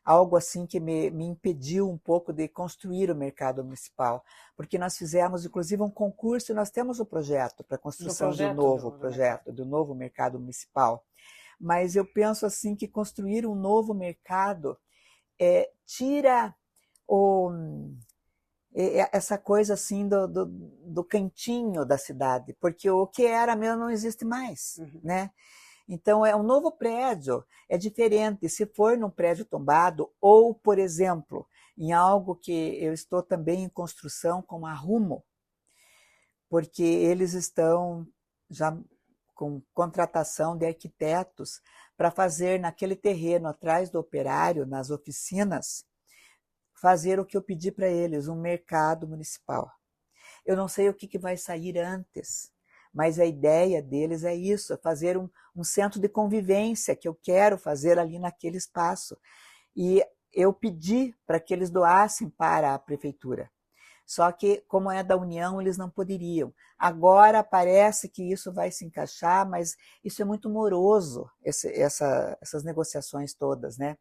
algo assim que me impediu um pouco de construir o mercado municipal, porque nós fizemos, inclusive, um concurso e nós temos o projeto para a construção do novo mercado municipal. Mas eu penso assim que construir um novo mercado tira essa coisa assim do cantinho da cidade, porque o que era mesmo não existe mais, né? Então, é um novo prédio, é diferente. Se for num prédio tombado, ou, por exemplo, em algo que eu estou também em construção com a Rumo, porque eles estão já com contratação de arquitetos para fazer naquele terreno atrás do operário, nas oficinas, fazer o que eu pedi para eles, um mercado municipal. Eu não sei o que vai sair antes, mas a ideia deles é isso, é fazer um centro de convivência que eu quero fazer ali naquele espaço. E eu pedi para que eles doassem para a prefeitura. Só que, como é da União, eles não poderiam. Agora parece que isso vai se encaixar, mas isso é muito moroso, essas negociações todas, né?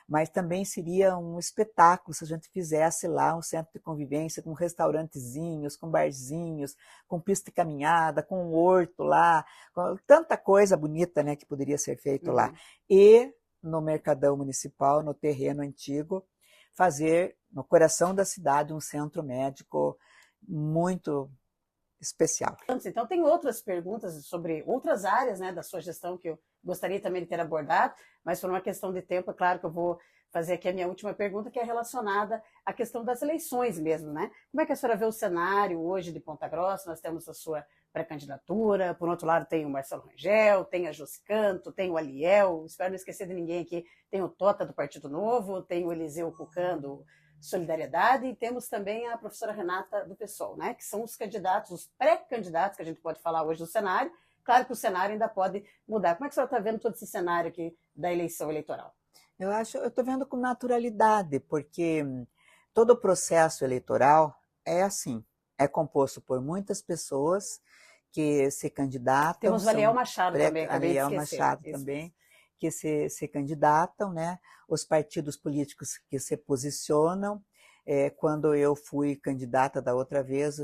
Mas também seria um espetáculo se a gente fizesse lá um centro de convivência com restaurantezinhos, com barzinhos, com pista de caminhada, com um horto lá, com tanta coisa bonita, né, que poderia ser feito lá. E no Mercadão Municipal, no terreno antigo, fazer no coração da cidade um centro médico muito especial. Então, tem outras perguntas sobre outras áreas, né, da sua gestão que eu gostaria também de ter abordado, mas por uma questão de tempo, é claro que eu vou fazer aqui a minha última pergunta, que é relacionada à questão das eleições mesmo, né? Como é que a senhora vê o cenário hoje de Ponta Grossa? Nós temos a sua pré-candidatura, por outro lado tem o Marcelo Rangel, tem a Josi Canto, tem o Aliel, espero não esquecer de ninguém aqui, tem o Tota do Partido Novo, tem o Eliseu Cucã do Solidariedade, e temos também a professora Renata do PSOL, né, que são os candidatos, os pré-candidatos que a gente pode falar hoje do cenário. Claro que o cenário ainda pode mudar. Como é que a senhora está vendo todo esse cenário aqui da eleição eleitoral? Eu estou vendo com naturalidade, porque todo o processo eleitoral é assim, é composto por muitas pessoas que se candidatam. Temos o Aliel Machado também, acabei de esquecer. Machado também, que se candidatam, né? Os partidos políticos que se posicionam. Quando eu fui candidata da outra vez,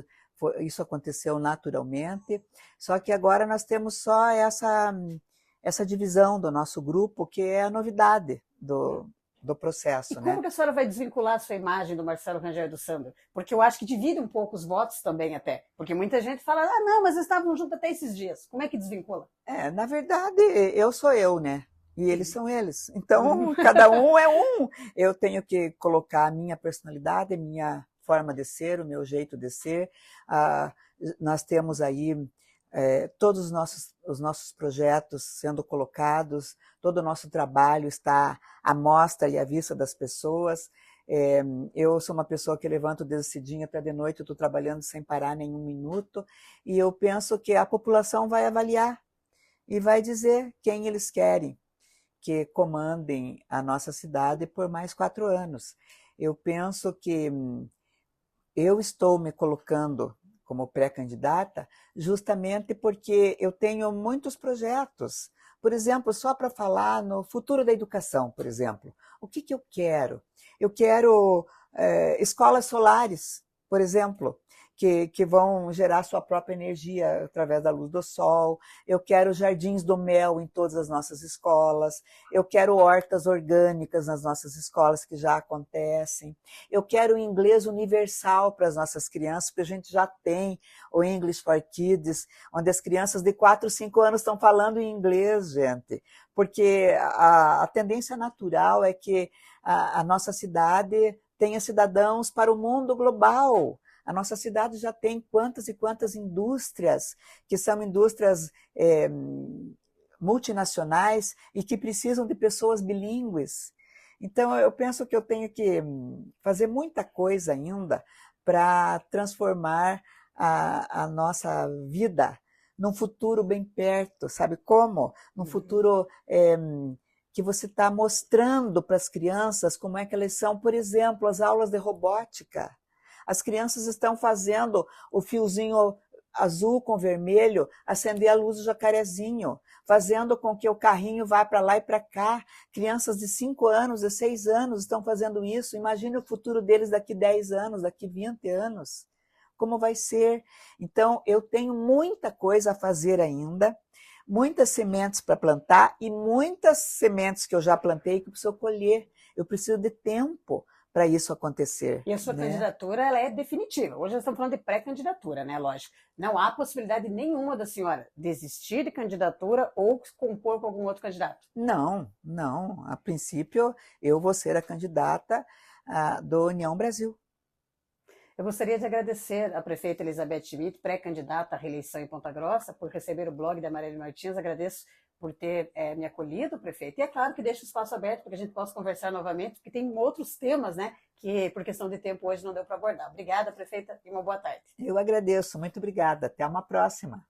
isso aconteceu naturalmente, só que agora nós temos só essa divisão do nosso grupo, que é a novidade do processo. E como que a senhora vai desvincular a sua imagem do Marcelo Rangel e do Sandro? Porque eu acho que divide um pouco os votos também até, porque muita gente fala, não, mas eles estavam juntos até esses dias. Como é que desvincula? Na verdade, eu sou eu, né? E eles são eles. Então, cada um é um. Eu tenho que colocar a minha personalidade, a minha forma de ser, o meu jeito de ser. Nós temos aí todos os nossos projetos sendo colocados, todo o nosso trabalho está à mostra e à vista das pessoas. Eu sou uma pessoa que levanto desde cedinho até de noite, eu estou trabalhando sem parar nenhum minuto, e eu penso que a população vai avaliar e vai dizer quem eles querem que comandem a nossa cidade por mais 4 anos. Eu penso que eu estou me colocando como pré-candidata justamente porque eu tenho muitos projetos. Por exemplo, só para falar no futuro da educação, por exemplo. O que eu quero? Eu quero escolas solares, por exemplo, que vão gerar sua própria energia através da luz do sol. Eu quero jardins do mel em todas as nossas escolas. Eu quero hortas orgânicas nas nossas escolas, que já acontecem. Eu quero o inglês universal para as nossas crianças, porque a gente já tem o English for Kids, onde as crianças de 4, 5 anos estão falando em inglês, gente. Porque a tendência natural é que a nossa cidade tenha cidadãos para o mundo global. A nossa cidade já tem quantas e quantas indústrias, que são indústrias multinacionais e que precisam de pessoas bilíngues. Então, eu penso que eu tenho que fazer muita coisa ainda para transformar a nossa vida num futuro bem perto, sabe como? Num futuro que você está mostrando para as crianças como é que elas são, por exemplo, as aulas de robótica. As crianças estão fazendo o fiozinho azul com vermelho, acender a luz do jacarezinho, fazendo com que o carrinho vá para lá e para cá. Crianças de 5 anos, de 6 anos estão fazendo isso. Imagine o futuro deles daqui 10 anos, daqui 20 anos. Como vai ser? Então, eu tenho muita coisa a fazer ainda, muitas sementes para plantar e muitas sementes que eu já plantei que eu preciso colher. Eu preciso de tempo para isso acontecer. E a sua né? candidatura, ela é definitiva. Hoje nós estamos falando de pré-candidatura, né? Lógico. Não há possibilidade nenhuma da senhora desistir de candidatura ou compor com algum outro candidato. Não, não. A princípio, eu vou ser a candidata do União Brasil. Eu gostaria de agradecer à prefeita Elizabeth Schmidt, pré-candidata à reeleição em Ponta Grossa, por receber o blog da Marielle Martins. Agradeço por ter me acolhido, prefeito. E é claro que deixo o espaço aberto para que a gente possa conversar novamente, porque tem outros temas, né, que por questão de tempo hoje não deu para abordar. Obrigada, prefeita, e uma boa tarde. Eu agradeço. Muito obrigada. Até uma próxima.